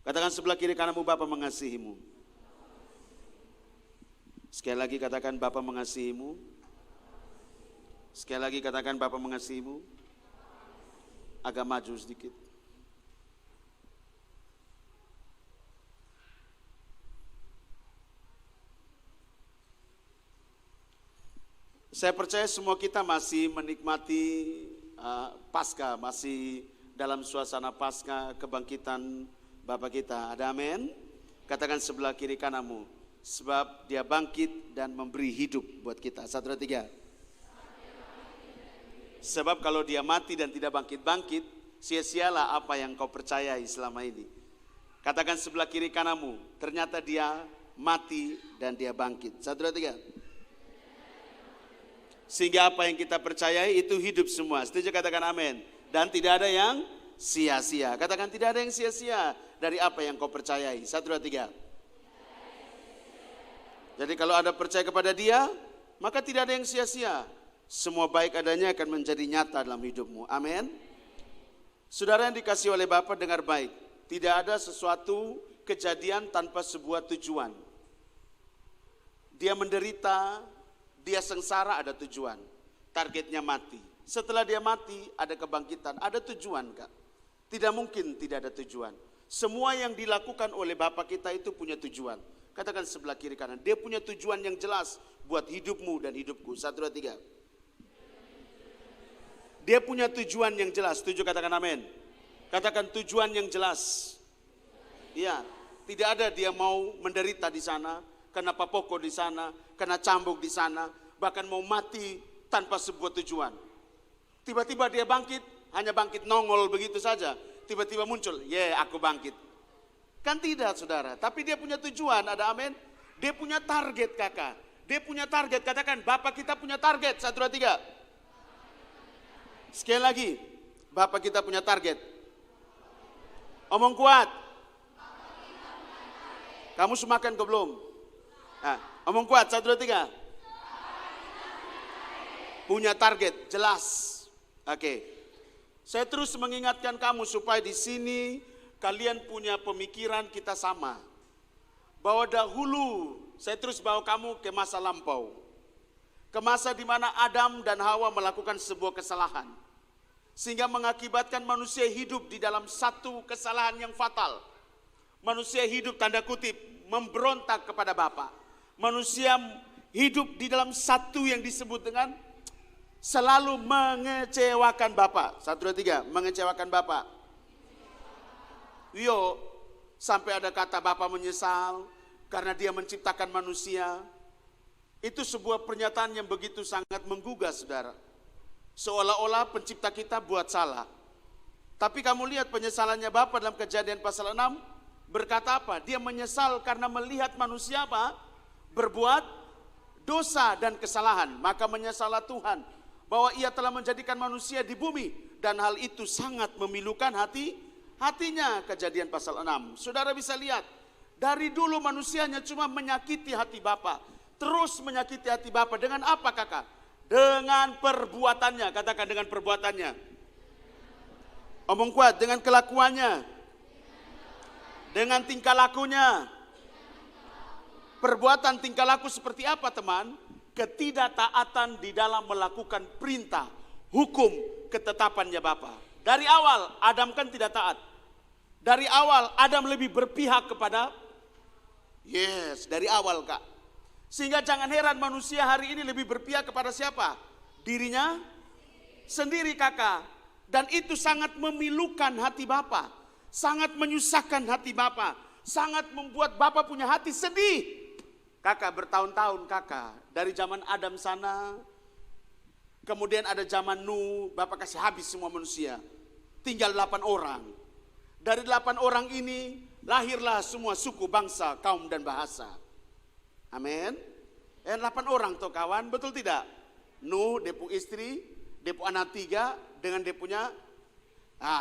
Katakan sebelah kiri kananmu, Bapa mengasihimu. Sekali lagi katakan Bapa mengasihimu. Sekali lagi katakan Bapa mengasihimu. Agak maju sedikit. Saya percaya semua kita masih menikmati Paskah, masih dalam suasana Paskah kebangkitan Bapa kita. Ada amin? Katakan sebelah kiri kananmu, sebab dia bangkit dan memberi hidup buat kita. 1, 2, 3. Sebab kalau dia mati dan tidak bangkit-bangkit, sia-sialah apa yang kau percayai selama ini. Katakan sebelah kiri kananmu, ternyata dia mati dan dia bangkit. 1, 2, 3. Sehingga apa yang kita percayai itu hidup semua. Setuju, katakan amin. Dan tidak ada yang sia-sia. Katakan tidak ada yang sia-sia dari apa yang kau percayai. 1, 2, 3. Jadi kalau Anda percaya kepada dia, maka tidak ada yang sia-sia. Semua baik adanya akan menjadi nyata dalam hidupmu. Amin. Saudara yang dikasihi oleh Bapa, dengar baik. Tidak ada sesuatu kejadian tanpa sebuah tujuan. Dia menderita, dia sengsara, ada tujuan. Targetnya mati. Setelah dia mati ada kebangkitan, ada tujuan, Kak. Tidak mungkin tidak ada tujuan. Semua yang dilakukan oleh Bapa kita itu punya tujuan. Katakan sebelah kiri kanan, dia punya tujuan yang jelas buat hidupmu dan hidupku. 1, 2, 3. Dia punya tujuan yang jelas. Setuju, katakan amin. Katakan tujuan yang jelas. Iya, tidak ada dia mau menderita di sana, kena papoko di sana, kena cambuk di sana, bahkan mau mati tanpa sebuah tujuan. Tiba-tiba dia bangkit, hanya bangkit nongol begitu saja. Tiba-tiba muncul, aku bangkit. Kan tidak, saudara. Tapi dia punya tujuan, ada amin. Dia punya target, kakak. Dia punya target, katakan Bapa kita punya target. 1, 2, 3. Sekali lagi, Bapa kita punya target. Omong kuat. Kamu semakan ke belum? Nah, omong kuat, 1, 2, 3. Punya target, jelas. Oke. Saya terus mengingatkan kamu supaya di sini kalian punya pemikiran kita sama. Bahwa dahulu, saya terus bawa kamu ke masa lampau. Ke masa di mana Adam dan Hawa melakukan sebuah kesalahan. Sehingga mengakibatkan manusia hidup di dalam satu kesalahan yang fatal. Manusia hidup tanda kutip memberontak kepada Bapa. Manusia hidup di dalam satu yang disebut dengan selalu mengecewakan Bapa. 1, 2, 3, mengecewakan Bapa. Sampai ada kata Bapa menyesal karena dia menciptakan manusia. Itu sebuah pernyataan yang begitu sangat menggugah, saudara. Seolah-olah pencipta kita buat salah. Tapi kamu lihat penyesalannya Bapa dalam Kejadian pasal 6 berkata apa? Dia menyesal karena melihat manusia apa? Berbuat dosa dan kesalahan. Maka menyesallah Tuhan bahwa ia telah menjadikan manusia di bumi. Dan hal itu sangat memilukan hatinya. Kejadian pasal 6. Saudara bisa lihat, dari dulu manusianya cuma menyakiti hati Bapa. Terus menyakiti hati Bapa dengan apa, kakak? Dengan perbuatannya. Katakan dengan perbuatannya. Omong kuat, dengan kelakuannya. Dengan tingkah lakunya. Perbuatan tingkah laku seperti apa, teman? Ketidaktaatan di dalam melakukan perintah, hukum, ketetapannya Bapa. Dari awal Adam kan tidak taat. Dari awal Adam lebih berpihak kepada dari awal, Kak. Sehingga jangan heran manusia hari ini lebih berpihak kepada siapa? Dirinya sendiri, kakak. Dan itu sangat memilukan hati Bapa. Sangat menyusahkan hati Bapa. Sangat membuat Bapa punya hati sedih. Kakak, bertahun-tahun kakak. Dari zaman Adam sana. Kemudian ada zaman Nuh. Bapa kasih habis semua manusia. Tinggal 8 orang. Dari 8 orang ini lahirlah semua suku, bangsa, kaum dan bahasa. Amin. 8 orang tuh kawan, betul tidak? Nuh, dia punya istri, dia punya anak 3 dengan dia punya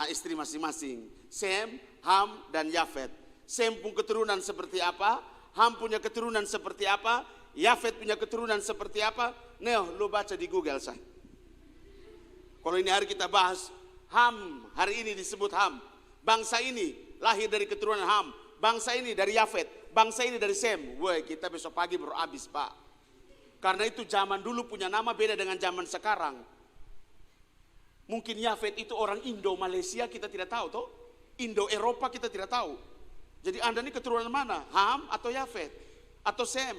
istri masing-masing. Sem, Ham, dan Yafet. Sem punya keturunan seperti apa? Ham punya keturunan seperti apa? Yafet punya keturunan seperti apa? Neo, lu baca di Google sah. Kalau ini hari kita bahas Ham, hari ini disebut Ham. Bangsa ini lahir dari keturunan Ham, bangsa ini dari Yafet, bangsa ini dari Sem. Woi, kita besok pagi baru habis, Pak. Karena itu zaman dulu punya nama beda dengan zaman sekarang. Mungkin Yafet itu orang Indo Malaysia, kita tidak tahu toh. Indo Eropa kita tidak tahu. Jadi Anda ini keturunan mana? Ham atau Yafet atau Sem?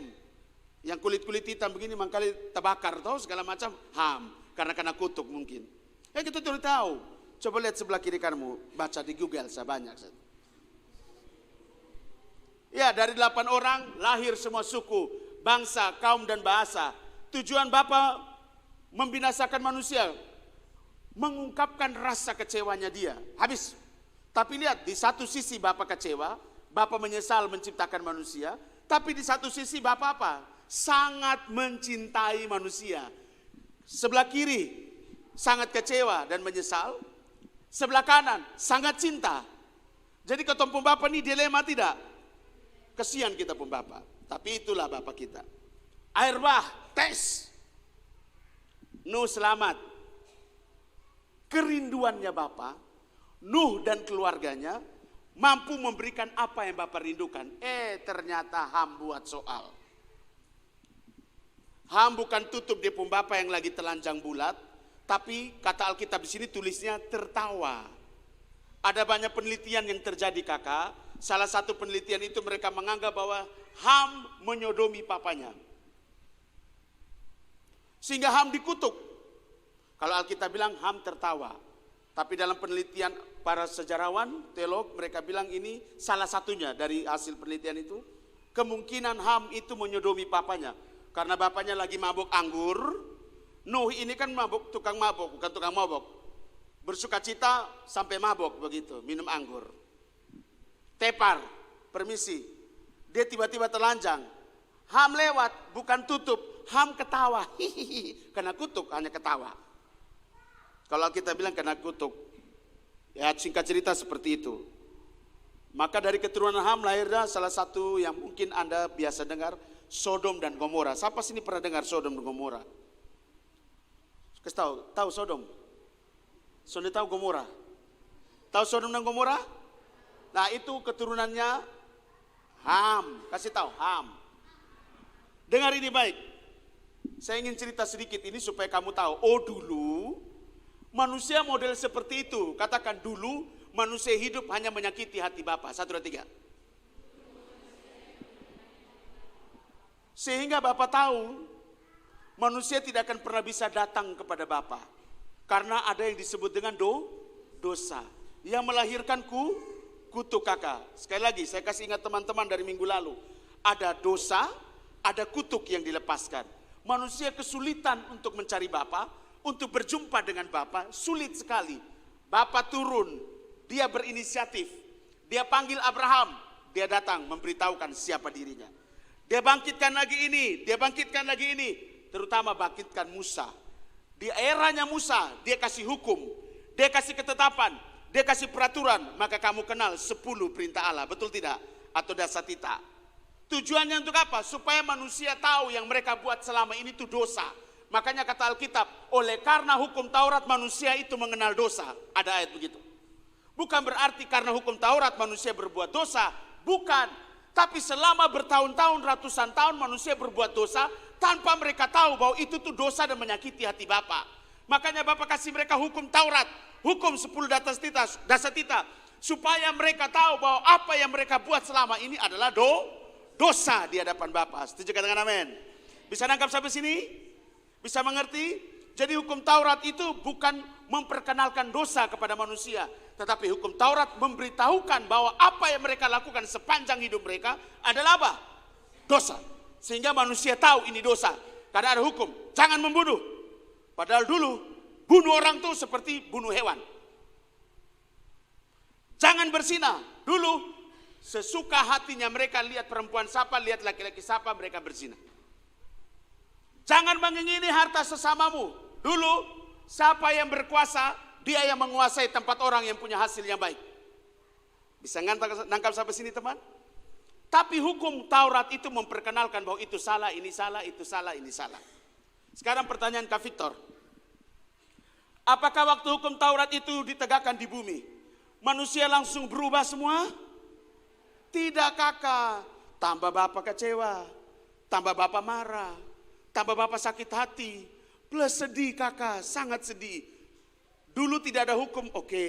Yang kulit-kulit hitam begini mangkali terbakar toh segala macam Ham, karena kutuk mungkin. Kita tidak tahu. Coba lihat sebelah kiri kamu, baca di Google sebanyak. Ya, dari 8 orang lahir semua suku, bangsa, kaum dan bahasa. Tujuan Bapa membinasakan manusia, mengungkapkan rasa kecewanya dia. Habis. Tapi lihat, di satu sisi Bapa kecewa, Bapa menyesal menciptakan manusia, tapi di satu sisi Bapa apa? Sangat mencintai manusia. Sebelah kiri sangat kecewa dan menyesal, sebelah kanan sangat cinta. Jadi ketemu Bapa ini dilema tidak? Kesian kita pun Bapa, tapi itulah Bapa kita. Air bah, tes. Nuh selamat. Kerinduannya Bapa, Nuh dan keluarganya mampu memberikan apa yang Bapa rindukan. Ternyata Ham buat soal. Ham bukan tutup dia pun Bapa yang lagi telanjang bulat, tapi kata Alkitab di sini tulisnya tertawa. Ada banyak penelitian yang terjadi kakak. Salah satu penelitian itu mereka menganggap bahwa Ham menyodomi papanya. Sehingga Ham dikutuk. Kalau Alkitab bilang Ham tertawa. Tapi dalam penelitian para sejarawan, teolog, mereka bilang ini salah satunya dari hasil penelitian itu. Kemungkinan Ham itu menyodomi papanya. Karena bapaknya lagi mabuk anggur. Nuh ini kan mabuk, tukang mabuk, bukan tukang mabuk. Bersuka cita sampai mabuk begitu, minum anggur. Tepar, permisi. Dia tiba-tiba telanjang. Ham lewat, bukan tutup. Ham ketawa. Hihihi. Karena kutuk hanya ketawa. Kalau kita bilang kena kutuk. Ya singkat cerita seperti itu. Maka dari keturunan Ham lahirnya salah satu yang mungkin Anda biasa dengar. Sodom dan Gomora. Siapa sini pernah dengar Sodom dan Gomora? Tahu Sodom? Sudah tahu Gomora? Tahu Sodom dan Gomora? Nah itu keturunannya Ham. Kasih tahu Ham. Dengar ini baik. Saya ingin cerita sedikit ini supaya kamu tahu. Oh dulu manusia model seperti itu. Katakan dulu manusia hidup hanya menyakiti hati Bapa. 1, 2, 3. Sehingga Bapa tahu manusia tidak akan pernah bisa datang kepada Bapa. Karena ada yang disebut dengan dosa. Yang melahirkan kutuk kakak. Sekali lagi saya kasih ingat teman-teman dari minggu lalu. Ada dosa, ada kutuk yang dilepaskan. Manusia kesulitan untuk mencari Bapa, untuk berjumpa dengan Bapa, sulit sekali. Bapa turun, dia berinisiatif. Dia panggil Abraham, dia datang memberitahukan siapa dirinya. Dia bangkitkan lagi ini, dia bangkitkan lagi ini. Terutama bangkitkan Musa. Di eranya Musa, dia kasih hukum, dia kasih ketetapan, dia kasih peraturan. Maka kamu kenal 10 perintah Allah, betul tidak? Atau dasatita. Tujuannya untuk apa? Supaya manusia tahu yang mereka buat selama ini itu dosa. Makanya kata Alkitab, oleh karena hukum Taurat manusia itu mengenal dosa. Ada ayat begitu. Bukan berarti karena hukum Taurat manusia berbuat dosa. Bukan. Tapi selama bertahun-tahun, ratusan tahun manusia berbuat dosa tanpa mereka tahu bahwa itu tuh dosa dan menyakiti hati Bapa. Makanya Bapa kasih mereka hukum Taurat, hukum 10 dasatita, supaya mereka tahu bahwa apa yang mereka buat selama ini adalah dosa di hadapan Bapa. Setuju katakan amin? Bisa nangkap sampai sini? Bisa mengerti? Jadi hukum Taurat itu bukan memperkenalkan dosa kepada manusia. Tetapi hukum Taurat memberitahukan bahwa apa yang mereka lakukan sepanjang hidup mereka adalah apa? Dosa. Sehingga manusia tahu ini dosa. Karena ada hukum, jangan membunuh. Padahal dulu, bunuh orang itu seperti bunuh hewan. Jangan berzina. Dulu, sesuka hatinya mereka lihat perempuan siapa, lihat laki-laki siapa, mereka berzina. Jangan mengingini harta sesamamu. Dulu, siapa yang berkuasa, dia yang menguasai tempat orang yang punya hasil yang baik. Bisa nangkap sampai sini teman? Tapi hukum Taurat itu memperkenalkan bahwa itu salah, ini salah, itu salah, ini salah. Sekarang pertanyaan Kak Victor. Apakah waktu hukum Taurat itu ditegakkan di bumi? manusia langsung berubah semua? Tidak kakak. Tambah bapak kecewa, tambah bapak marah, tambah bapak sakit hati, plus sedih kakak, sangat sedih. Dulu tidak ada hukum, oke.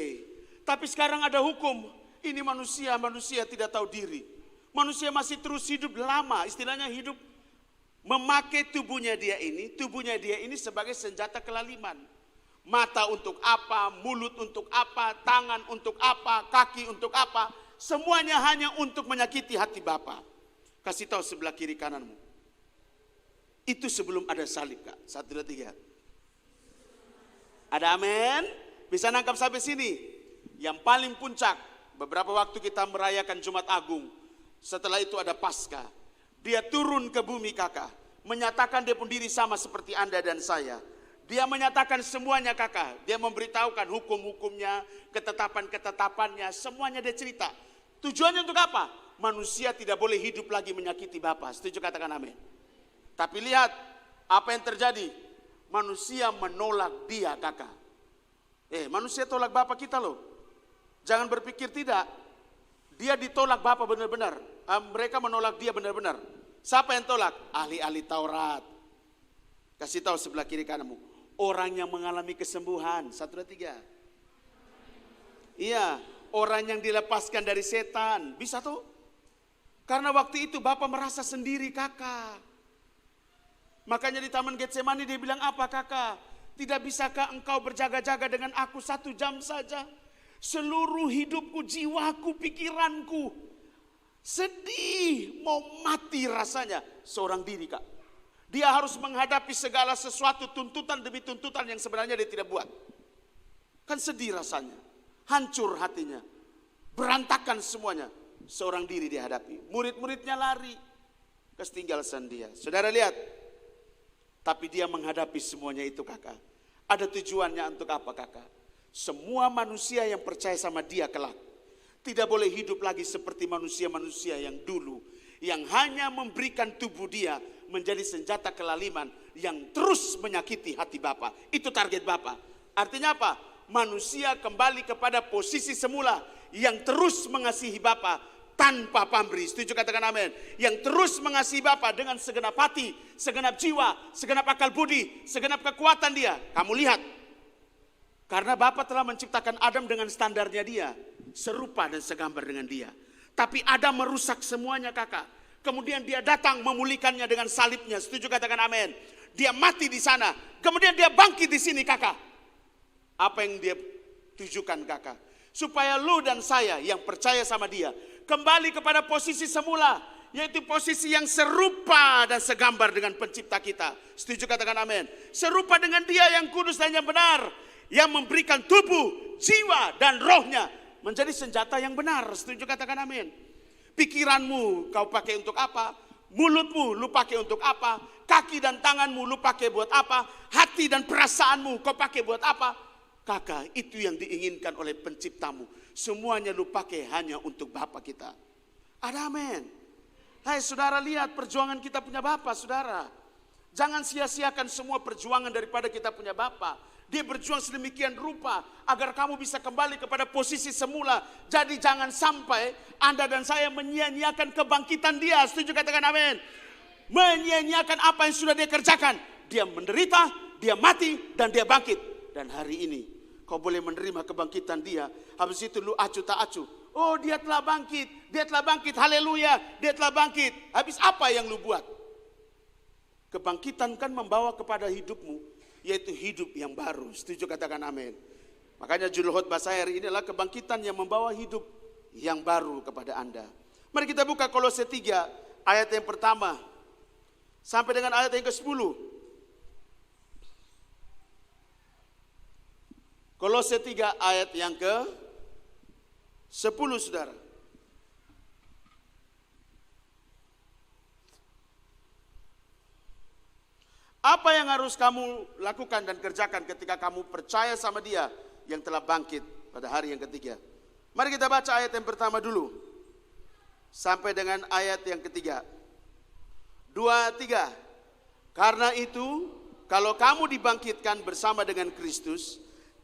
Tapi sekarang ada hukum. Ini manusia tidak tahu diri. Manusia masih terus hidup lama, istilahnya hidup memakai tubuhnya dia ini sebagai senjata kelaliman. Mata untuk apa, mulut untuk apa, tangan untuk apa, kaki untuk apa. Semuanya hanya untuk menyakiti hati Bapa. Kasih tahu sebelah kiri kananmu. Itu sebelum ada salib kak. 1, 2, 3. Ada amin? Bisa nangkap sampai sini? Yang paling puncak, beberapa waktu kita merayakan Jumat Agung. Setelah itu ada Paskah. Dia turun ke bumi kakak. Menyatakan dia pun diri sama seperti Anda dan saya. Dia menyatakan semuanya kakak. Dia memberitahukan hukum-hukumnya, ketetapan-ketetapannya. Semuanya dia cerita. Tujuannya untuk apa? Manusia tidak boleh hidup lagi menyakiti Bapa. Setuju katakan amin. Tapi lihat apa yang terjadi. Manusia menolak dia kakak. Manusia tolak Bapa kita loh. Jangan berpikir tidak. Dia ditolak Bapa benar-benar. Mereka menolak dia benar-benar. Siapa yang tolak? Ahli-ahli Taurat. Kasih tahu sebelah kiri kananmu. Orang yang mengalami kesembuhan. 1, 2, 3. Iya. Orang yang dilepaskan dari setan. Bisa tuh? Karena waktu itu Bapak merasa sendiri kakak. Makanya di Taman Getsemani dia bilang apa kakak? Tidak bisakah engkau berjaga-jaga dengan aku 1 jam saja? Seluruh hidupku, jiwaku, pikiranku sedih, mau mati rasanya. Seorang diri kak. Dia harus menghadapi segala sesuatu, tuntutan demi tuntutan yang sebenarnya dia tidak buat. Kan sedih rasanya. Hancur hatinya. Berantakan semuanya. Seorang diri dihadapi. Murid-muridnya lari. Ketinggalan dia. Saudara lihat. Tapi dia menghadapi semuanya itu kakak. Ada tujuannya untuk apa kakak? Semua manusia yang percaya sama dia kelak. Tidak boleh hidup lagi seperti manusia-manusia yang dulu. Yang hanya memberikan tubuh dia menjadi senjata kelaliman. Yang terus menyakiti hati Bapa. Itu target Bapa. Artinya apa? Manusia kembali kepada posisi semula. Yang terus mengasihi Bapa tanpa pamrih. Setuju katakan amin. Yang terus mengasihi Bapa dengan segenap hati, segenap jiwa, segenap akal budi, segenap kekuatan dia. Kamu lihat. Karena Bapa telah menciptakan Adam dengan standarnya dia. Serupa dan segambar dengan dia. Tapi Adam merusak semuanya kakak. Kemudian dia datang memulihkannya dengan salibnya. Setuju katakan amin. Dia mati di sana. Kemudian dia bangkit di sini kakak. Apa yang dia tujukan kakak? Supaya lu dan saya yang percaya sama dia kembali kepada posisi semula, yaitu posisi yang serupa dan segambar dengan pencipta kita. Setuju katakan amin. Serupa dengan dia yang kudus dan yang benar, yang memberikan tubuh, jiwa dan rohnya menjadi senjata yang benar. Setuju katakan amin. Pikiranmu kau pakai untuk apa? Mulutmu lu pakai untuk apa? Kaki dan tanganmu lu pakai buat apa? Hati dan perasaanmu kau pakai buat apa? Kakak, itu yang diinginkan oleh penciptamu. Semuanya lu pakai hanya untuk Bapa kita. Ada amin. Hai saudara, lihat perjuangan kita punya Bapa saudara. Jangan sia-siakan semua perjuangan daripada kita punya Bapa. Dia berjuang sedemikian rupa agar kamu bisa kembali kepada posisi semula. Jadi jangan sampai Anda dan saya menyia-nyiakan kebangkitan dia. Setuju katakan amin. Menyia-nyiakan apa yang sudah dia kerjakan. Dia menderita, dia mati dan dia bangkit. Dan hari ini kau boleh menerima kebangkitan dia. Habis itu lu acuh tak acuh. Oh dia telah bangkit. Dia telah bangkit. Haleluya. Dia telah bangkit. Habis apa yang lu buat? Kebangkitan kan membawa kepada hidupmu. Yaitu hidup yang baru. Setuju katakan amin. Makanya judul khotbah saya hari ini adalah kebangkitan yang membawa hidup yang baru kepada Anda. Mari kita buka Kolose 3 ayat yang pertama. Sampai dengan ayat yang ke-10. Kolose 3 ayat yang ke-10 saudara. Apa yang harus kamu lakukan dan kerjakan ketika kamu percaya sama dia yang telah bangkit pada hari yang ketiga? Mari kita baca ayat yang pertama dulu. Sampai dengan ayat yang ketiga. 2, 3. Karena itu, kalau kamu dibangkitkan bersama dengan Kristus,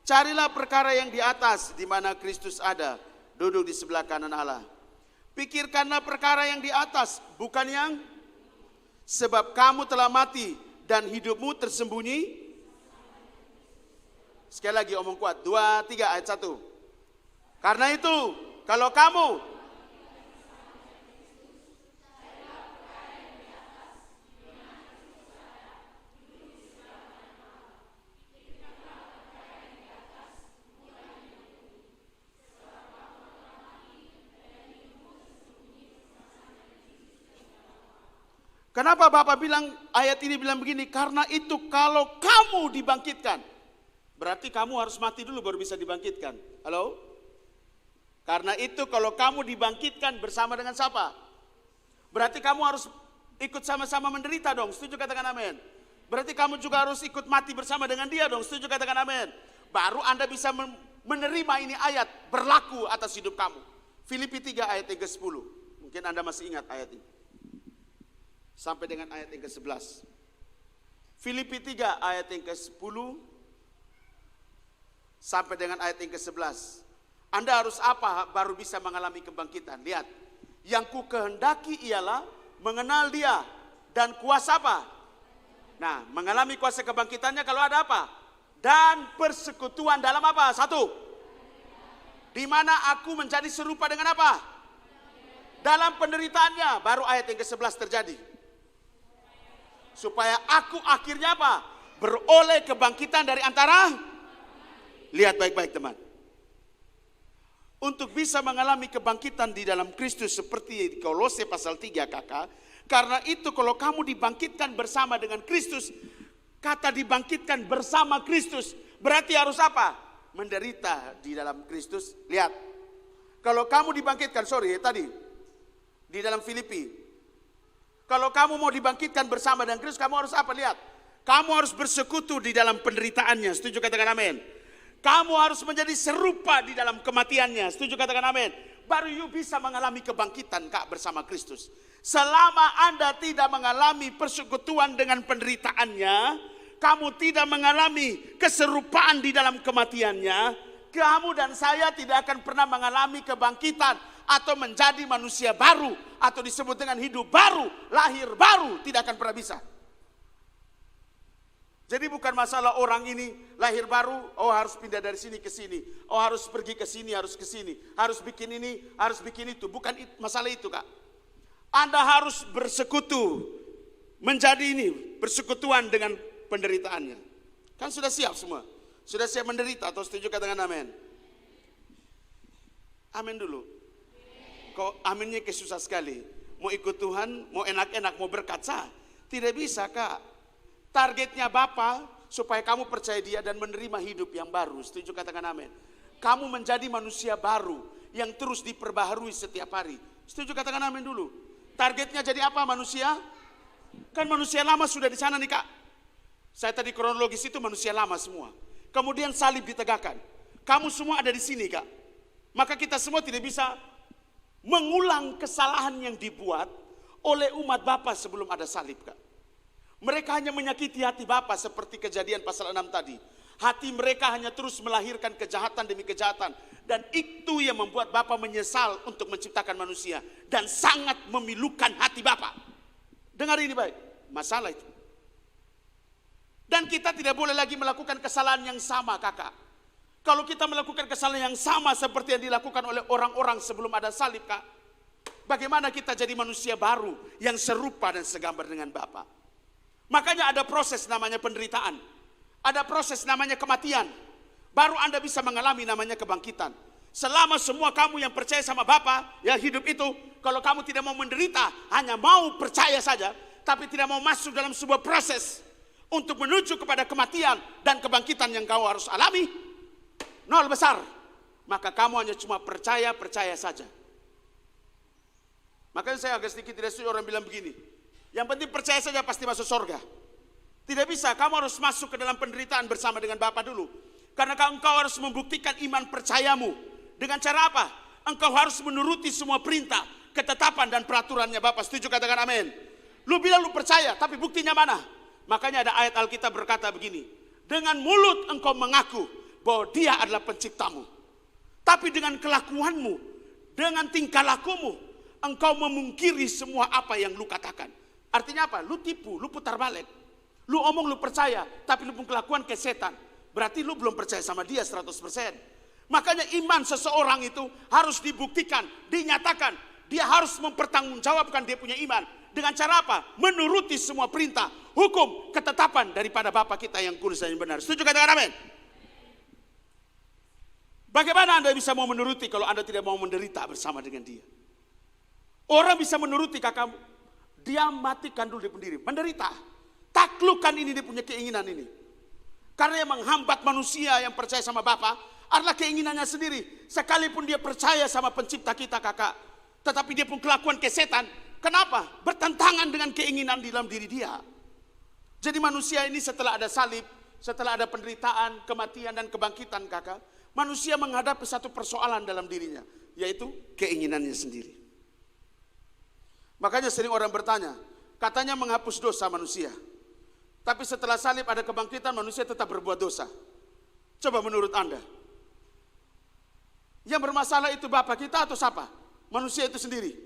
Carilah perkara yang di atas, di mana Kristus ada, duduk di sebelah kanan Allah. Pikirkanlah perkara yang di atas, bukan yang, sebab kamu telah mati dan hidupmu tersembunyi. Sekali lagi omong kuat, 2, 3 ayat 1. Karena itu, kalau kamu Kenapa Bapak bilang ayat ini bilang begini? Karena itu kalau kamu dibangkitkan, berarti kamu harus mati dulu baru bisa dibangkitkan. Halo? Karena itu kalau kamu dibangkitkan bersama dengan siapa? Berarti kamu harus ikut sama-sama menderita dong. Setuju katakan amin. Berarti kamu juga harus ikut mati bersama dengan dia dong. Setuju katakan amin. Baru Anda bisa menerima ini ayat berlaku atas hidup kamu. Filipi 3 ayat yang ke-10. Mungkin Anda masih ingat ayat ini. Sampai dengan ayat yang ke-11. Filipi 3 ayat yang ke-10 sampai dengan ayat yang ke-11. Anda harus apa baru bisa mengalami kebangkitan? Lihat. Yang ku kehendaki ialah mengenal dia dan kuasa apa? Nah, mengalami kuasa kebangkitannya kalau ada apa? Dan persekutuan dalam apa? 1. Di mana aku menjadi serupa dengan apa? Dalam penderitaannya. Baru ayat yang ke-11 terjadi. Supaya aku akhirnya apa? Beroleh kebangkitan dari antara. Lihat baik-baik teman. Untuk bisa mengalami kebangkitan di dalam Kristus seperti di Kolose pasal 3 kakak. Karena itu kalau kamu dibangkitkan bersama dengan Kristus. Kata dibangkitkan bersama Kristus. Berarti harus apa? Menderita di dalam Kristus. Lihat. Kalau kamu dibangkitkan, tadi. Di dalam Filipi. Kalau kamu mau dibangkitkan bersama dengan Kristus, kamu harus apa? Lihat. Kamu harus bersekutu di dalam penderitaannya. Setuju katakan amin. Kamu harus menjadi serupa di dalam kematiannya. Setuju katakan amin. Baru you bisa mengalami kebangkitan Kak bersama Kristus. Selama Anda tidak mengalami persekutuan dengan penderitaannya, kamu tidak mengalami keserupaan di dalam kematiannya, kamu dan saya tidak akan pernah mengalami kebangkitan atau menjadi manusia baru atau disebut dengan hidup baru, lahir baru, tidak akan pernah bisa. Jadi bukan masalah orang ini lahir baru, oh harus pindah dari sini ke sini, oh harus pergi ke sini, harus ke sini, harus bikin ini, harus bikin itu. Bukan masalah itu Kak. Anda harus bersekutu, menjadi ini, bersekutuan dengan penderitaannya. Kan sudah siap semua? Sudah siap menderita atau setuju katakan amin? Amin dulu. Kok aminnya kesusah sekali. Mau ikut Tuhan, mau enak-enak, mau berkaca. Tidak bisa Kak. Targetnya Bapa supaya kamu percaya dia dan menerima hidup yang baru. Setuju katakan amin. Kamu menjadi manusia baru yang terus diperbaharui setiap hari. Setuju katakan amin dulu. Targetnya jadi apa manusia? Kan manusia lama sudah di sana nih Kak. Saya tadi kronologis itu manusia lama semua. Kemudian salib ditegakkan. Kamu semua ada di sini Kak. Maka kita semua tidak bisa mengulang kesalahan yang dibuat oleh umat Bapa sebelum ada salib Kak. Mereka hanya menyakiti hati Bapa seperti Kejadian pasal 6 tadi. Hati mereka hanya terus melahirkan kejahatan demi kejahatan. Dan itu yang membuat Bapa menyesal untuk menciptakan manusia. Dan sangat memilukan hati Bapa. Dengar ini baik, masalah itu. Dan kita tidak boleh lagi melakukan kesalahan yang sama kakak. Kalau kita melakukan kesalahan yang sama seperti yang dilakukan oleh orang-orang sebelum ada salib Kak. Bagaimana kita jadi manusia baru yang serupa dan segambar dengan Bapa? Makanya ada proses namanya penderitaan. Ada proses namanya kematian. Baru Anda bisa mengalami namanya kebangkitan. Selama semua kamu yang percaya sama Bapa, ya hidup itu, kalau kamu tidak mau menderita, hanya mau percaya saja, tapi tidak mau masuk dalam sebuah proses untuk menuju kepada kematian dan kebangkitan yang kau harus alami, nol besar. Maka kamu hanya cuma percaya saja. Makanya saya agak sedikit tidak setuju orang bilang begini. Yang penting percaya saja pasti masuk surga. Tidak bisa, kamu harus masuk ke dalam penderitaan bersama dengan Bapa dulu. Karena engkau harus membuktikan iman percayamu. Dengan cara apa? Engkau harus menuruti semua perintah, ketetapan dan peraturannya Bapa. Setuju katakan amin. Lu bilang lu percaya, tapi buktinya mana? Makanya ada ayat Alkitab berkata begini. Dengan mulut engkau mengaku bahwa dia adalah penciptamu. Tapi dengan kelakuanmu, dengan tingkah lakumu, engkau memungkiri semua apa yang lu katakan. Artinya apa? Lu tipu, lu putar balik. Lu omong, lu percaya, tapi lu pun kelakuan ke setan. Berarti lu belum percaya sama dia 100%. Makanya iman seseorang itu harus dibuktikan, dinyatakan. Dia harus mempertanggungjawabkan dia punya iman. Dengan cara apa? Menuruti semua perintah, hukum, ketetapan daripada Bapa kita yang kudus dan yang benar. Setuju katakan amin? Bagaimana Anda bisa mau menuruti kalau Anda tidak mau menderita bersama dengan dia? Orang bisa menuruti kakakmu. Dia matikan dulu dia pendiri. Menderita. Taklukkan ini dia punya keinginan ini. Karena yang menghambat manusia yang percaya sama Bapa adalah keinginannya sendiri. Sekalipun dia percaya sama pencipta kita kakak. Tetapi dia pun kelakuan ke setan. Kenapa? Bertentangan dengan keinginan di dalam diri dia. Jadi manusia ini setelah ada salib, setelah ada penderitaan, kematian dan kebangkitan kakak. Manusia menghadapi satu persoalan dalam dirinya. Yaitu keinginannya sendiri. Makanya sering orang bertanya, katanya menghapus dosa manusia. Tapi setelah salib ada kebangkitan, manusia tetap berbuat dosa. Coba menurut Anda. Yang bermasalah itu Bapa kita atau siapa? Manusia itu sendiri.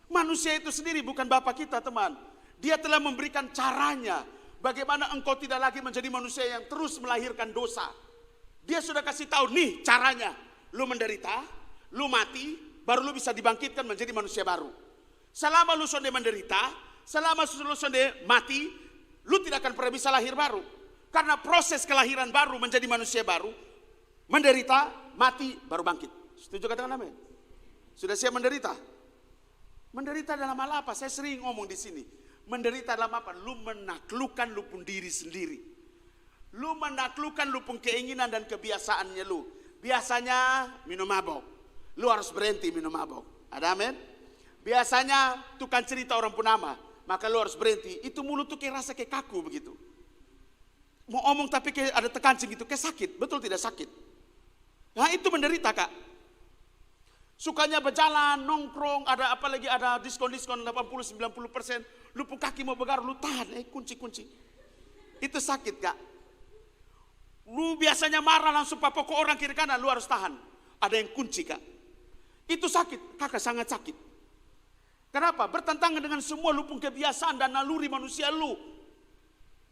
Manusia itu sendiri bukan Bapa kita teman. Dia telah memberikan caranya. Bagaimana engkau tidak lagi menjadi manusia yang terus melahirkan dosa. Dia sudah kasih tahu nih caranya. Lu menderita, lu mati, baru lu bisa dibangkitkan menjadi manusia baru. Selama lu sudah menderita, selama lu sudah mati, lu tidak akan pernah bisa lahir baru. Karena proses kelahiran baru menjadi manusia baru, menderita, mati, baru bangkit. Setuju katakan amin? Sudah siap menderita? Menderita dalam hal apa? Saya sering ngomong di sini. Menderita dalam apa? Lu menaklukkan lu pun diri sendiri. Lu menaklukkan lu pun keinginan dan kebiasaannya lu. Biasanya minum mabok. Lu harus berhenti minum mabok. Ada amin? Biasanya tukang cerita orang punama. Maka lu harus berhenti. Itu mulut tuh kayak rasa kayak kaku begitu. Mau omong tapi kayak ada tekancing gitu. Kayak sakit. Betul tidak sakit? Nah itu menderita kak. Sukanya berjalan, nongkrong, ada apalagi ada diskon-diskon 80-90%. Lu pun kaki mau begar, lu tahan. Kunci-kunci. Itu sakit kak. Lu biasanya marah langsung pokok orang kiri kanan. Lu harus tahan. Ada yang kunci kak. Itu sakit. Kakak sangat sakit. Kenapa? Bertentangan dengan semua lupung kebiasaan dan naluri manusia lu.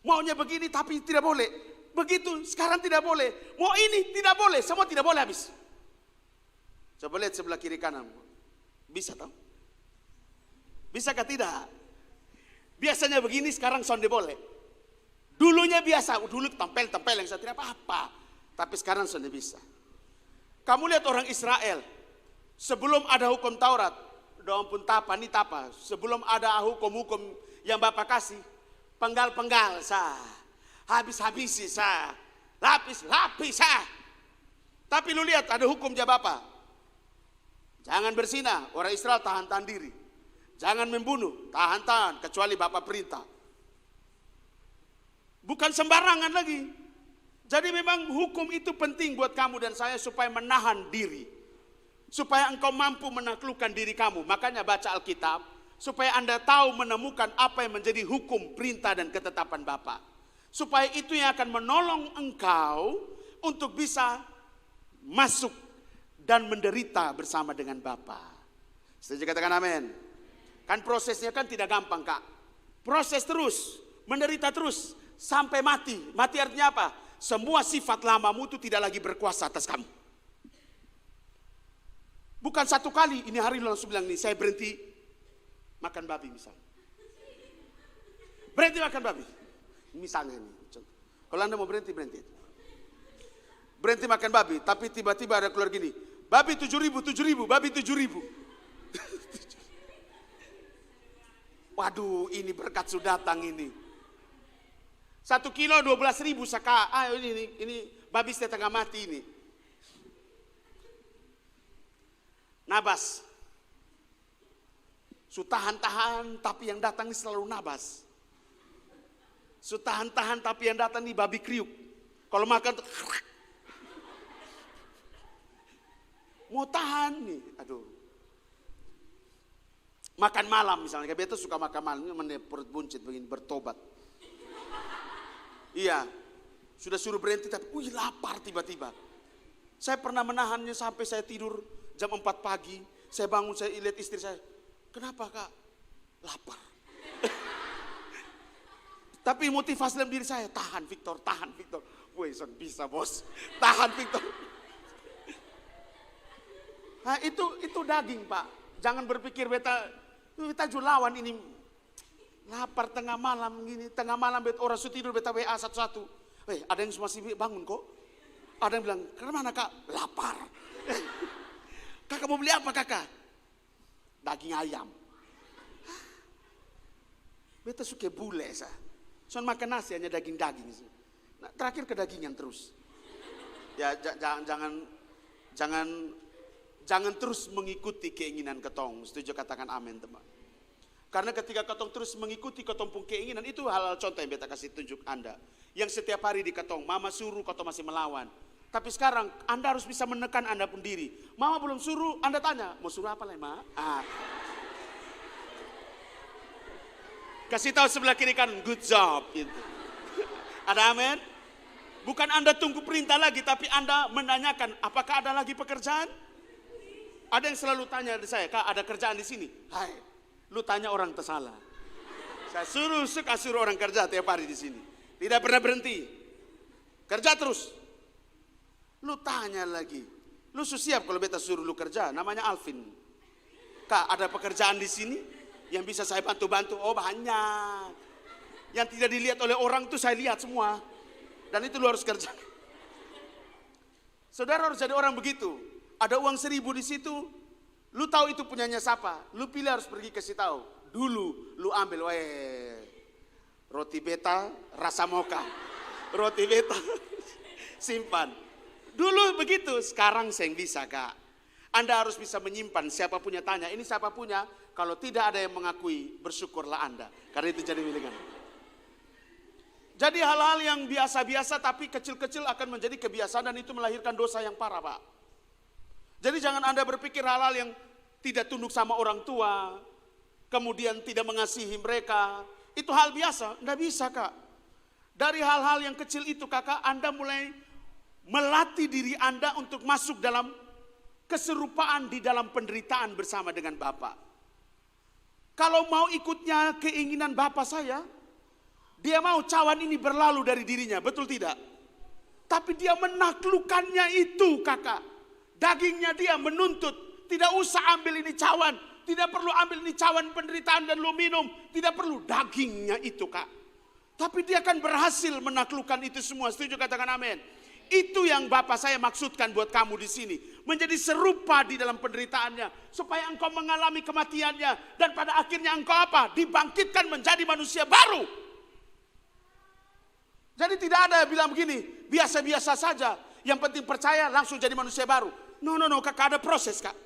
Maunya begini tapi tidak boleh. Begitu sekarang tidak boleh. Mau ini tidak boleh. Semua tidak boleh habis. Coba lihat sebelah kiri kanan. Bisa tau? Bisakah tidak? Biasanya begini sekarang sonde boleh. Dulunya biasa. Dulu tempel-tempel yang saya tidak apa-apa. Tapi sekarang sonde bisa. Kamu lihat orang Israel. Sebelum ada hukum Taurat. Doang pun tapa, ini tapa. Sebelum ada hukum-hukum yang Bapak kasih, penggal-penggal sah, habis-habisi sah, lapis-lapis sah. Tapi lu lihat ada hukum dia Bapak. Jangan berzina, orang Israel tahan-tahan diri. Jangan membunuh, tahan-tahan, kecuali Bapak perintah. Bukan sembarangan lagi. Jadi memang hukum itu penting buat kamu dan saya supaya menahan diri. Supaya engkau mampu menaklukkan diri kamu. Makanya baca Alkitab. Supaya Anda tahu menemukan apa yang menjadi hukum, perintah dan ketetapan Bapa. Supaya itu yang akan menolong engkau untuk bisa masuk dan menderita bersama dengan Bapa. Setuju katakan amin. Kan prosesnya kan tidak gampang kak. Proses terus, menderita terus sampai mati. Mati artinya apa? Semua sifat lamamu itu tidak lagi berkuasa atas kamu. Bukan satu kali, ini hari lu langsung bilang nih, saya berhenti makan babi misalnya. Berhenti makan babi. Misalnya ini. Kalau Anda mau berhenti, berhenti. Berhenti makan babi, tapi tiba-tiba ada keluar gini. Babi 7.000, babi 7.000. Waduh, ini berkat sudah datang ini. 1 kilo 12.000 saka. Ini babi setengah mati ini. Nabas. Sutahan-tahan tapi yang datang ini selalu nabas. Sutahan-tahan tapi yang datang ini babi kriuk. Kalau makan tuh, mau tahan nih. Aduh. Makan malam misalnya. Kayak betul suka makan malam. Ini perut buncit begini bertobat. Iya. Sudah suruh berhenti tapi lapar tiba-tiba. Saya pernah menahannya sampai saya tidur jam 4 pagi. Saya bangun, saya lihat istri saya. Kenapa kak? Lapar. Tapi motivasi dalam diri saya, tahan Victor, tahan Victor. Woi, bisa bos, tahan Victor. Nah, itu daging pak. Jangan berpikir beta lawan ini. Lapar tengah malam gini, tengah malam beta orang sudah tidur beta WA satu-satu. Ada yang masih bangun kok. Ada yang bilang, kemana kak? Lapar. Kakak mau beli apa kakak? Daging ayam. Beta suka bule sah. Soal makan nasi hanya daging-daging. Nah, terakhir kedagingan terus. Ya jangan terus mengikuti keinginan ketong. Setuju katakan amin teman. Karena ketika ketong terus mengikuti ketong pun keinginan, itu hal-hal contoh yang beta kasih tunjuk Anda. Yang setiap hari di ketong, mama suruh ketong masih melawan. Tapi sekarang Anda harus bisa menekan Anda pun diri. Mama belum suruh, Anda tanya, mau suruh apa lah ma? Kasih tahu sebelah kiri kan, good job. Gitu. Ada amin? Bukan Anda tunggu perintah lagi, tapi Anda menanyakan, apakah ada lagi pekerjaan? Ada yang selalu tanya di saya, kak ada kerjaan di sini? Hai, lu tanya orang tersalah. Saya suruh orang kerja tiap hari di sini. Tidak pernah berhenti. Kerja terus. Lu tanya lagi. Lu siap kalau beta suruh lu kerja, namanya Alvin. Kak ada pekerjaan di sini? Yang bisa saya bantu-bantu, oh banyak. Yang tidak dilihat oleh orang itu saya lihat semua. Dan itu lu harus kerja. Saudara harus jadi orang begitu. Ada uang 1.000 di situ, lu tahu itu punyanya siapa. Lu pilih harus pergi kasih tahu. Dulu lu ambil, roti beta rasa mocha. Roti beta simpan. Dulu begitu, sekarang saya yang bisa kak. Anda harus bisa menyimpan, siapa punya tanya, ini siapa punya. Kalau tidak ada yang mengakui, bersyukurlah Anda. Karena itu jadi milik Anda. Jadi hal-hal yang biasa-biasa tapi kecil-kecil akan menjadi kebiasaan dan itu melahirkan dosa yang parah pak. Jadi jangan Anda berpikir hal-hal yang tidak tunduk sama orang tua, kemudian tidak mengasihi mereka. Itu hal biasa, tidak bisa kak. Dari hal-hal yang kecil itu kakak, Anda mulai melatih diri Anda untuk masuk dalam keserupaan di dalam penderitaan bersama dengan Bapak. Kalau mau ikutnya keinginan Bapak saya, dia mau cawan ini berlalu dari dirinya, betul tidak? Tapi dia menaklukkannya itu kakak. Dagingnya dia menuntut, tidak usah ambil ini cawan, tidak perlu ambil ini cawan penderitaan dan lu minum, tidak perlu dagingnya itu kak. Tapi dia akan berhasil menaklukkan itu semua, setuju katakan amin. Itu yang Bapak saya maksudkan buat kamu di sini. Menjadi serupa di dalam penderitaannya. Supaya engkau mengalami kematiannya. Dan pada akhirnya engkau apa? Dibangkitkan menjadi manusia baru. Jadi tidak ada yang bilang begini. Biasa-biasa saja. Yang penting percaya langsung jadi manusia baru. No kakak ada proses kak.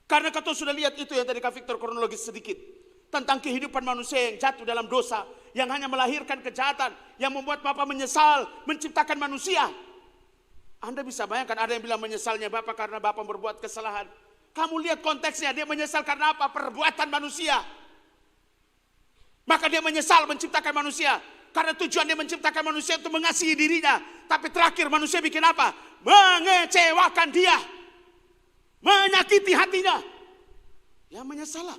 Karena kau sudah lihat itu yang tadi Kak Victor kronologis sedikit. Tentang kehidupan manusia yang jatuh dalam dosa. Yang hanya melahirkan kejahatan. Yang membuat Bapak menyesal menciptakan manusia. Anda bisa bayangkan ada yang bilang menyesalnya Bapak karena Bapak berbuat kesalahan. Kamu lihat konteksnya, dia menyesal karena apa? Perbuatan manusia. Maka dia menyesal menciptakan manusia. Karena tujuan dia menciptakan manusia untuk mengasihi dirinya. Tapi terakhir manusia bikin apa? Mengecewakan dia. Menyakiti hatinya. Ya menyesalah.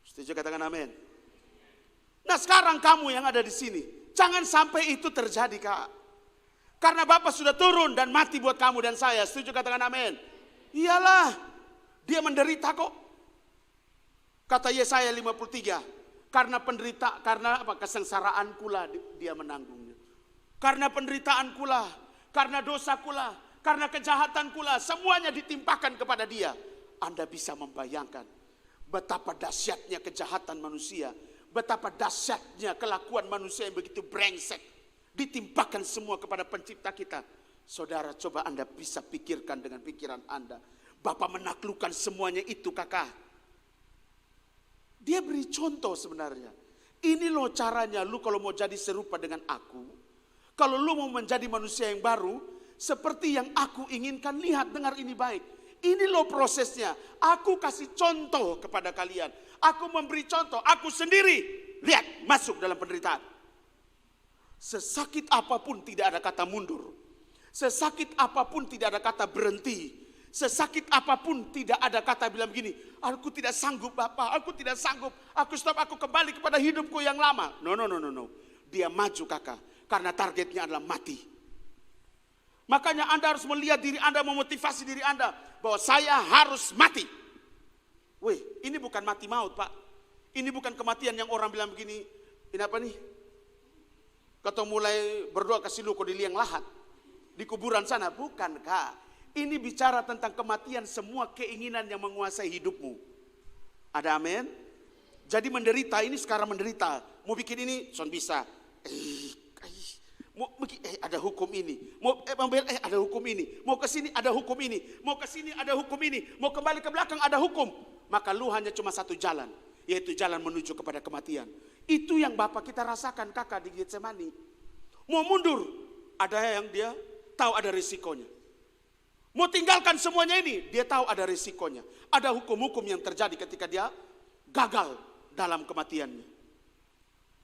Setuju katakan amin. Nah sekarang kamu yang ada di sini, jangan sampai itu terjadi kak. Karena Bapak sudah turun dan mati buat kamu dan saya. Setuju katakan amin. Iyalah, dia menderita kok. Kata Yesaya 53, karena apa kesengsaraan kula dia menanggungnya. Karena penderitaan kula, karena dosa kula, karena kejahatan kula, semuanya ditimpakan kepada dia. Anda bisa membayangkan betapa dahsyatnya kejahatan manusia. Betapa dahsyatnya kelakuan manusia yang begitu brengsek. Ditimpakan semua kepada pencipta kita. Saudara coba Anda bisa pikirkan dengan pikiran Anda. Bapak menaklukkan semuanya itu kakak. Dia beri contoh sebenarnya. Ini loh caranya lu kalau mau jadi serupa dengan aku. Kalau lu mau menjadi manusia yang baru. Seperti yang aku inginkan, lihat dengar ini baik. Ini loh prosesnya. Aku kasih contoh kepada kalian. Aku memberi contoh, aku sendiri. Lihat, masuk dalam penderitaan. Sesakit apapun tidak ada kata mundur. Sesakit apapun tidak ada kata berhenti. Sesakit apapun tidak ada kata bilang begini, aku tidak sanggup Bapak, aku tidak sanggup, aku stop, aku kembali kepada hidupku yang lama. No. Dia maju kakak, karena targetnya adalah mati. Makanya Anda harus melihat diri Anda, memotivasi diri Anda, bahwa saya harus mati. Wih, ini bukan mati maut Pak. Ini bukan kematian yang orang bilang begini, ini apa nih? Kau mulai berdoa kasih lu kau di liang lahat. Di kuburan sana, bukan Kak. Ini bicara tentang kematian semua keinginan yang menguasai hidupmu. Ada amin? Jadi menderita, ini sekarang menderita. Mau bikin ini, son bisa. Mau ada hukum ini. Mau ada hukum ini. Mau ke sini ada hukum ini. Mau ke sini ada hukum ini. Mau kembali ke belakang ada hukum. Maka lu hanya cuma satu jalan, yaitu jalan menuju kepada kematian. Itu yang Bapak kita rasakan kakak di Getsemani. Mau mundur, ada yang dia tahu ada risikonya. Mau tinggalkan semuanya ini, dia tahu ada risikonya. Ada hukum-hukum yang terjadi ketika dia gagal dalam kematiannya.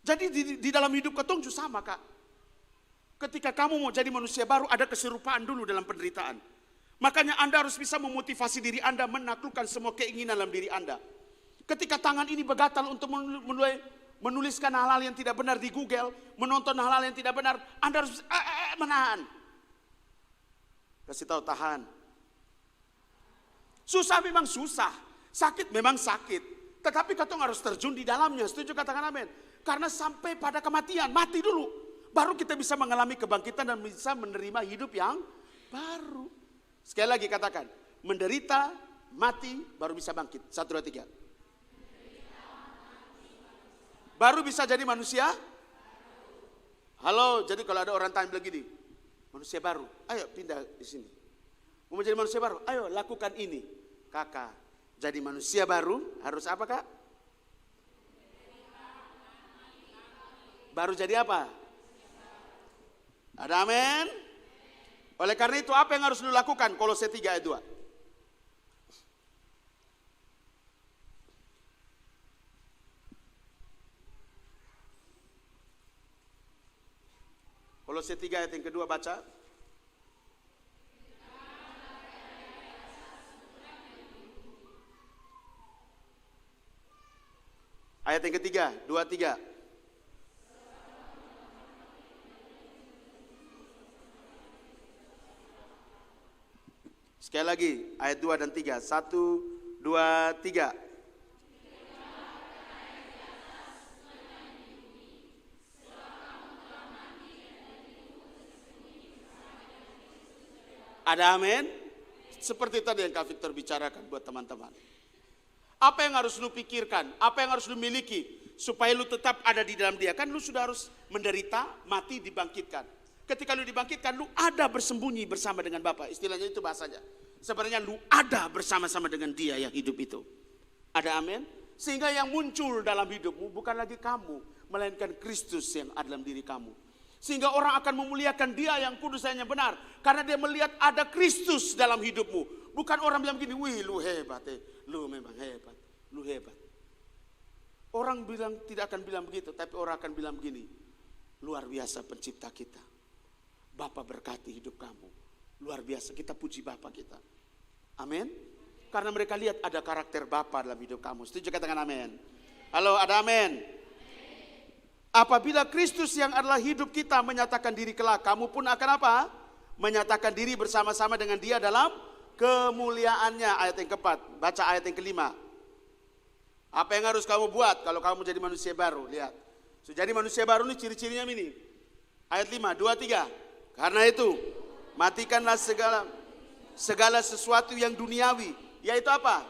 Jadi di dalam hidup ketongju sama Kak. Ketika kamu mau jadi manusia baru, ada keserupaan dulu dalam penderitaan. Makanya Anda harus bisa memotivasi diri Anda, menaklukkan semua keinginan dalam diri Anda. Ketika tangan ini bergatal untuk menuliskan hal-hal yang tidak benar di Google, menonton hal-hal yang tidak benar, Anda harus menahan. Kasih tahu tahan. Susah memang susah, sakit memang sakit. Tetapi kau harus terjun di dalamnya. Setuju katakan amin. Karena sampai pada kematian, mati dulu. Baru kita bisa mengalami kebangkitan dan bisa menerima hidup yang baru. Sekali lagi katakan, menderita, mati, baru bisa bangkit. 1, 2, 3. Baru bisa jadi manusia. Halo, jadi kalau ada orang tanya begini, manusia baru, ayo pindah di sini. Mau menjadi manusia baru, ayo lakukan ini. Kakak, jadi manusia baru harus apa Kak? Baru jadi apa? Ada amin? Oleh karena itu apa yang harus lu lakukan? Kolose 3 ayat 2. Kolose 3 ayat yang kedua baca. Ayat yang ketiga, 2, 3. Sekali lagi, ayat 2 dan 3. 1, 2, 3. Ada amin? Seperti tadi yang Kak Victor bicarakan buat teman-teman. Apa yang harus lu pikirkan? Apa yang harus lu miliki? Supaya lu tetap ada di dalam dia. Kan lu sudah harus menderita, mati, dibangkitkan. Ketika lu dibangkitkan, lu ada bersembunyi bersama dengan Bapa. Istilahnya itu bahasanya. Sebenarnya lu ada bersama-sama dengan dia yang hidup itu. Ada amin? Sehingga yang muncul dalam hidupmu bukan lagi kamu, melainkan Kristus yang ada dalam diri kamu. Sehingga orang akan memuliakan dia yang kudus dan yang benar. Karena dia melihat ada Kristus dalam hidupmu. Bukan orang bilang begini, wih lu hebat lu memang hebat, lu hebat. Orang bilang tidak akan bilang begitu, tapi orang akan bilang begini, luar biasa pencipta kita. Bapa berkati hidup kamu, luar biasa, kita puji Bapa kita. Amin. Karena mereka lihat ada karakter Bapa dalam hidup kamu. Setuju katakan amin. Halo, ada amin. Apabila Kristus yang adalah hidup kita menyatakan diri kelak, kamu pun akan apa? Menyatakan diri bersama-sama dengan dia dalam kemuliaannya. Ayat yang keempat, baca ayat yang kelima. Apa yang harus kamu buat kalau kamu jadi manusia baru? Lihat, jadi manusia baru ini ciri-cirinya ini. Ayat 5, 2, 3. Karena itu, matikanlah segala sesuatu yang duniawi. Yaitu apa?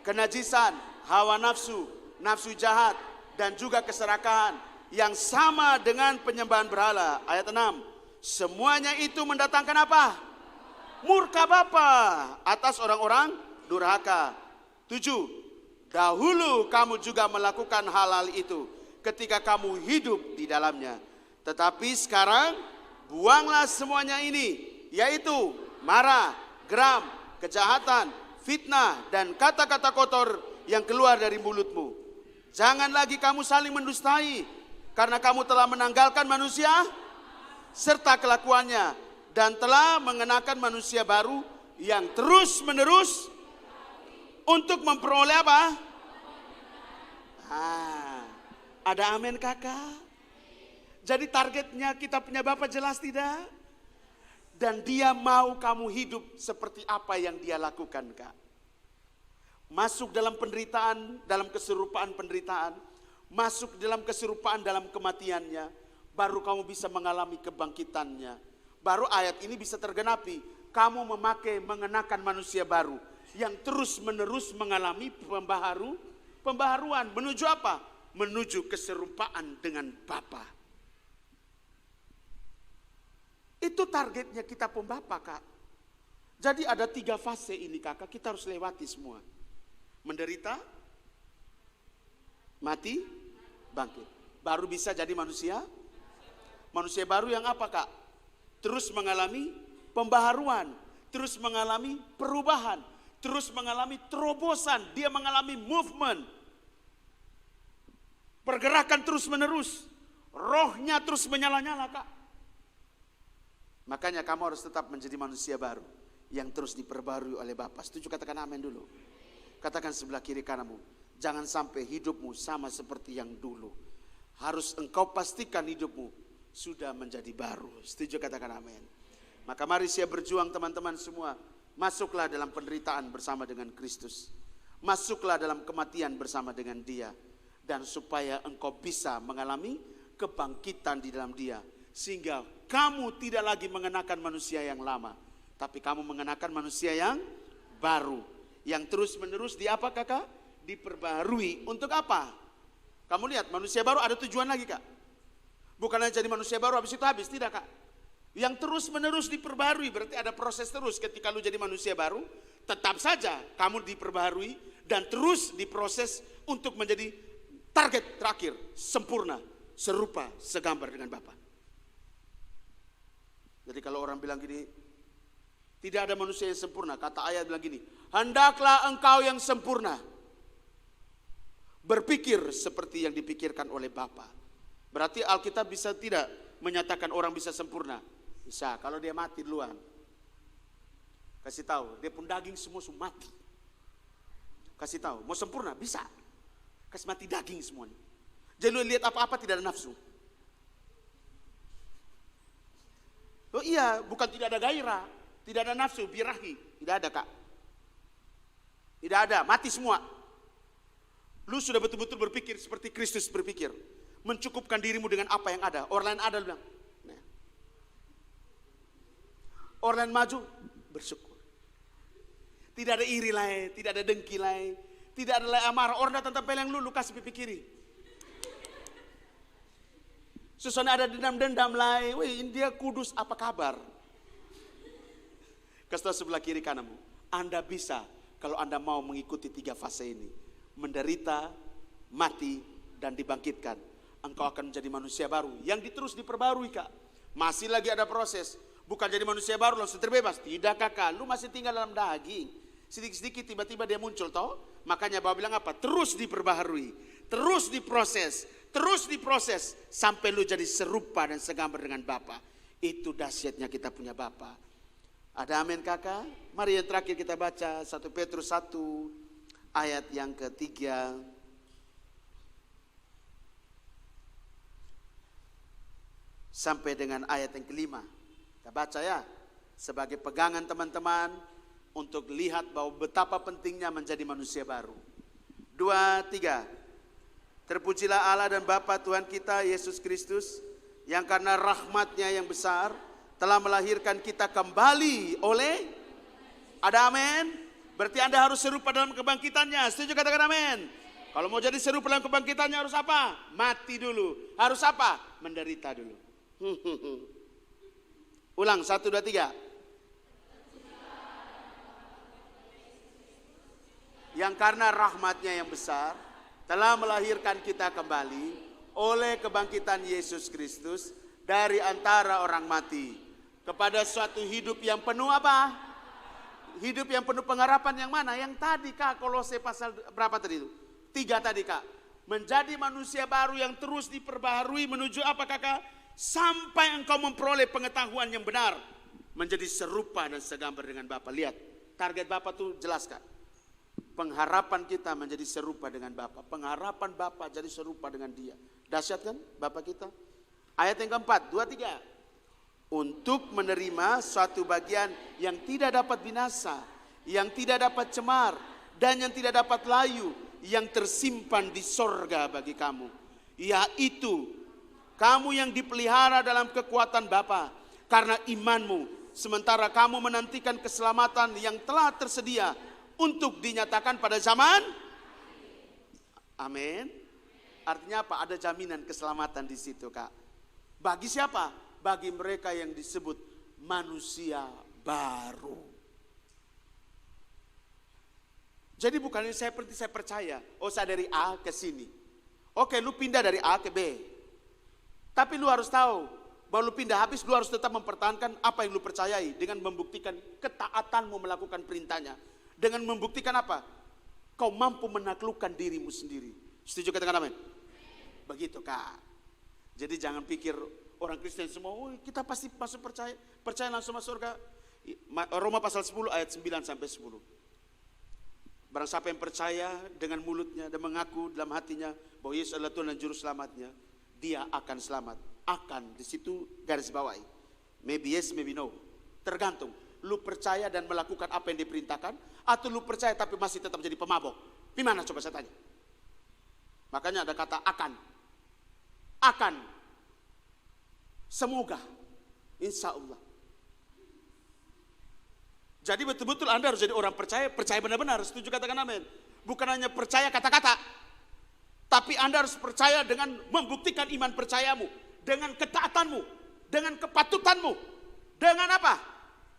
Kenajisan, hawa nafsu, nafsu jahat, dan juga keserakahan. Yang sama dengan penyembahan berhala. Ayat 6. Semuanya itu mendatangkan apa? Murka Bapa atas orang-orang durhaka. 7. Dahulu kamu juga melakukan hal-hal itu ketika kamu hidup di dalamnya. Tetapi sekarang buanglah semuanya ini, yaitu marah, geram, kejahatan, fitnah, dan kata-kata kotor yang keluar dari mulutmu. Jangan lagi kamu saling mendustai, Karena kamu telah menanggalkan manusia serta kelakuannya dan telah mengenakan manusia baru yang terus menerus untuk memperoleh apa? Ada amin kakak? Jadi targetnya kita punya Bapa jelas tidak? Dan dia mau kamu hidup seperti apa yang dia lakukan kak. Masuk dalam penderitaan, dalam keserupaan penderitaan. Masuk dalam keserupaan dalam kematiannya. Baru kamu bisa mengalami kebangkitannya. Baru ayat ini bisa tergenapi. Kamu mengenakan manusia baru. Yang terus menerus mengalami pembaharuan. Menuju apa? Menuju keserupaan dengan Bapa. Itu targetnya kita pembapa kak. Jadi ada 3 fase ini kakak, kita harus lewati semua. Menderita, mati, bangkit. Baru bisa jadi manusia. Manusia baru yang apa kak? Terus mengalami pembaharuan. Terus mengalami perubahan. Terus mengalami terobosan. Dia mengalami movement. Pergerakan terus menerus. Rohnya terus menyala-nyala kak. Makanya kamu harus tetap menjadi manusia baru yang terus diperbarui oleh Bapa. Setuju, katakan amin dulu. Katakan sebelah kiri kananmu, jangan sampai hidupmu sama seperti yang dulu. Harus engkau pastikan hidupmu sudah menjadi baru. Setuju, katakan amin. Maka mari saya berjuang teman-teman semua. Masuklah dalam penderitaan bersama dengan Kristus. Masuklah dalam kematian bersama dengan Dia. Dan supaya engkau bisa mengalami kebangkitan di dalam Dia. Sehingga kamu tidak lagi mengenakan manusia yang lama. Tapi kamu mengenakan manusia yang baru. Yang terus menerus di apa kakak? Diperbarui. Untuk apa? Kamu lihat manusia baru ada tujuan lagi kak. Bukan hanya jadi manusia baru habis itu habis. Tidak kak. Yang terus menerus diperbarui. Berarti ada proses terus. Ketika lu jadi manusia baru. Tetap saja kamu diperbarui. Dan terus diproses untuk menjadi target terakhir. Sempurna. Serupa. Segambar dengan Bapa. Jadi kalau orang bilang gini, tidak ada manusia yang sempurna. Kata ayat bilang gini, hendaklah engkau yang sempurna. Berpikir seperti yang dipikirkan oleh Bapa. Berarti Alkitab bisa tidak menyatakan orang bisa sempurna? Bisa, kalau dia mati duluan. Kasih tahu, dia pun daging semua mati. Kasih tahu, mau sempurna? Bisa. Kasih mati daging semuanya. Jadi lu lihat apa-apa tidak ada nafsu. Oh iya, bukan tidak ada gairah, tidak ada nafsu, birahi, tidak ada kak. Tidak ada, mati semua. Lu sudah betul-betul berpikir seperti Kristus berpikir. Mencukupkan dirimu dengan apa yang ada. Orang lain ada, lu bilang. Nah. Orang lain maju, bersyukur. Tidak ada iri lain, tidak ada dengki lain. Tidak ada lagi amarah, orang datang tempel yang lu kasih pipi kiri. Susana ada dendam-dendam lain. Wih, dia kudus, apa kabar? Kasih sebelah kiri kananmu. Anda bisa kalau Anda mau mengikuti 3 fase ini. Menderita, mati, dan dibangkitkan. Engkau akan menjadi manusia baru. Yang terus diperbarui kak. Masih lagi ada proses. Bukan jadi manusia baru langsung terbebas. Tidak kakak, lu masih tinggal dalam daging. Sedikit-sedikit tiba-tiba dia muncul toh. Makanya Bapak bilang apa? Terus diperbaharui. Terus diproses. Terus diproses sampai lu jadi serupa dan segambar dengan Bapa. Itu dahsyatnya kita punya Bapa. Ada amin kakak? Mari yang terakhir kita baca 1 Petrus 1 ayat yang ketiga. Sampai dengan ayat yang kelima. Kita baca ya. Sebagai pegangan teman-teman. Untuk lihat bahwa betapa pentingnya menjadi manusia baru. 2, 3. Terpujilah Allah dan Bapa Tuhan kita Yesus Kristus yang karena rahmat-Nya yang besar telah melahirkan kita kembali oleh, ada amin? Berarti Anda harus serupa dalam kebangkitannya. Setuju, katakan amin. Kalau mau jadi serupa dalam kebangkitannya harus apa? Mati dulu. Harus apa? Menderita dulu. Ulang 1, 2, 3. Yang karena rahmat-Nya yang besar telah melahirkan kita kembali oleh kebangkitan Yesus Kristus dari antara orang mati kepada suatu hidup yang penuh apa? Hidup yang penuh pengharapan yang mana? Yang tadi kak, Kolose pasal berapa tadi itu? 3 tadi kak. menjadi manusia baru yang terus diperbaharui menuju apa kakak? Sampai engkau memperoleh pengetahuan yang benar, menjadi serupa dan segambar dengan Bapa. Lihat, target Bapa tuh jelas kak. Pengharapan kita menjadi serupa dengan Bapa. Pengharapan Bapa jadi serupa dengan Dia. Dahsyat kan Bapa kita? Ayat yang keempat, 2-3. Untuk menerima suatu bagian yang tidak dapat binasa, yang tidak dapat cemar, dan yang tidak dapat layu, yang tersimpan di sorga bagi kamu. Yaitu kamu yang dipelihara dalam kekuatan Bapa karena imanmu, sementara kamu menantikan keselamatan yang telah tersedia untuk dinyatakan pada zaman. Amin. Artinya apa? Ada jaminan keselamatan di situ kak. Bagi siapa? Bagi mereka yang disebut manusia baru. Jadi bukannya saya percaya, oh saya dari A ke sini. Oke, lu pindah dari A ke B. Tapi lu harus tahu, bahwa lu pindah habis, lu harus tetap mempertahankan apa yang lu percayai dengan membuktikan ketaatanmu melakukan perintahnya. Dengan membuktikan apa? Kau mampu menaklukkan dirimu sendiri. Setuju katakan amin? Begitu kak. Jadi jangan pikir orang Kristen semua, oh kita pasti masuk percaya langsung masuk surga. Roma pasal 10 ayat 9 sampai 10. Barang siapa yang percaya dengan mulutnya dan mengaku dalam hatinya bahwa Yesus adalah Tuhan dan Juru Selamatnya, dia akan selamat. Akan, di situ garis bawahi. Maybe yes, maybe no. Tergantung. Lu percaya dan melakukan apa yang diperintahkan, atau lu percaya tapi masih tetap jadi pemabok. Gimana coba saya tanya? Makanya ada kata akan. Akan. Semoga. Insya Allah. Jadi betul-betul Anda harus jadi orang percaya benar-benar. Setuju katakan amin. Bukan hanya percaya kata-kata. Tapi Anda harus percaya dengan membuktikan iman percayamu. Dengan ketaatanmu. Dengan kepatutanmu. Dengan apa?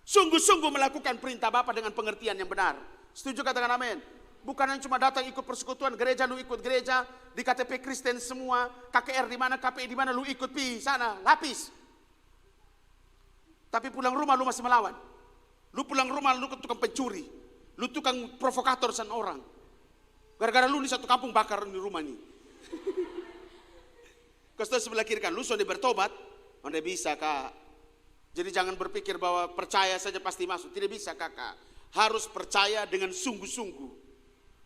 Sungguh-sungguh melakukan perintah Bapa dengan pengertian yang benar. Setuju katakan amin. Bukan hanya cuma datang ikut persekutuan gereja, lu ikut gereja di KTP Kristen semua, KKR di mana, KPI di mana, lu ikut pi sana, lapis. Tapi pulang rumah lu masih melawan. Lu pulang rumah lu tukang pencuri, lu tukang provokator san orang. Gara-gara lu di satu kampung bakar di rumah nih. Kau sebelah kiri kan, lu sudah bertobat, Anda bisa kak. Jadi jangan berpikir bahwa percaya saja pasti masuk. Tidak bisa kakak. Harus percaya dengan sungguh-sungguh.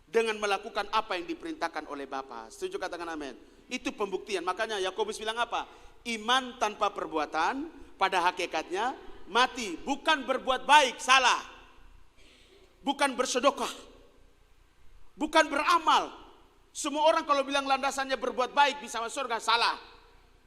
Dengan melakukan apa yang diperintahkan oleh Bapa. Setuju katakan amin. Itu pembuktian. Makanya Yakobus bilang apa? Iman tanpa perbuatan pada hakikatnya mati. Bukan berbuat baik, salah. Bukan bersedekah. Bukan beramal. Semua orang kalau bilang landasannya berbuat baik bisa masuk surga, salah.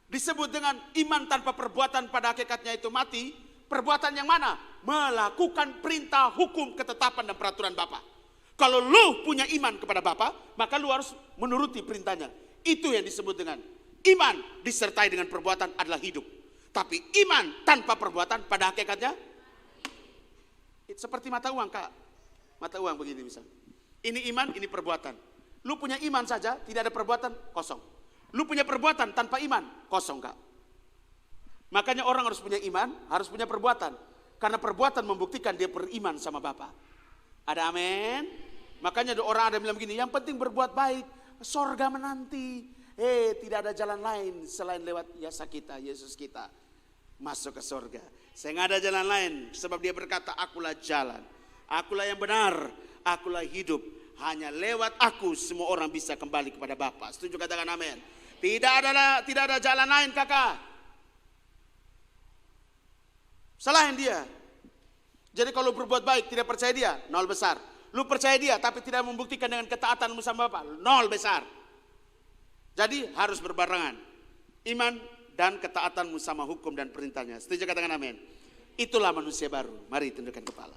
Disebut dengan iman tanpa perbuatan pada hakikatnya itu mati. Perbuatan yang mana? Melakukan perintah, hukum, ketetapan dan peraturan Bapa. Kalau lu punya iman kepada Bapa, maka lu harus menuruti perintahnya. Itu yang disebut dengan iman disertai dengan perbuatan adalah hidup. Tapi iman tanpa perbuatan pada hakikatnya seperti mata uang kak. Mata uang begini misalnya. Ini iman, ini perbuatan. Lu punya iman saja, tidak ada perbuatan, kosong. Lu punya perbuatan tanpa iman, kosong kak. Makanya orang harus punya iman, harus punya perbuatan. Karena perbuatan membuktikan dia beriman sama Bapa. Ada amin? Makanya ada orang ada bilang begini, yang penting berbuat baik, sorga menanti. Tidak ada jalan lain selain lewat jasa kita, Yesus kita. Masuk ke sorga. Saya nggak ada jalan lain, sebab dia berkata, akulah jalan. Akulah yang benar, akulah hidup. Hanya lewat aku semua orang bisa kembali kepada Bapa. Setuju katakan amin? Tidak ada jalan lain kakak. Salahin dia. Jadi kalau berbuat baik tidak percaya dia, 0 besar. Lu percaya dia tapi tidak membuktikan dengan ketaatanmu sama Bapa, 0 besar. Jadi harus berbarengan. Iman dan ketaatanmu sama hukum dan perintahnya. Setuju katakan amin? Itulah manusia baru. Mari tundukkan kepala.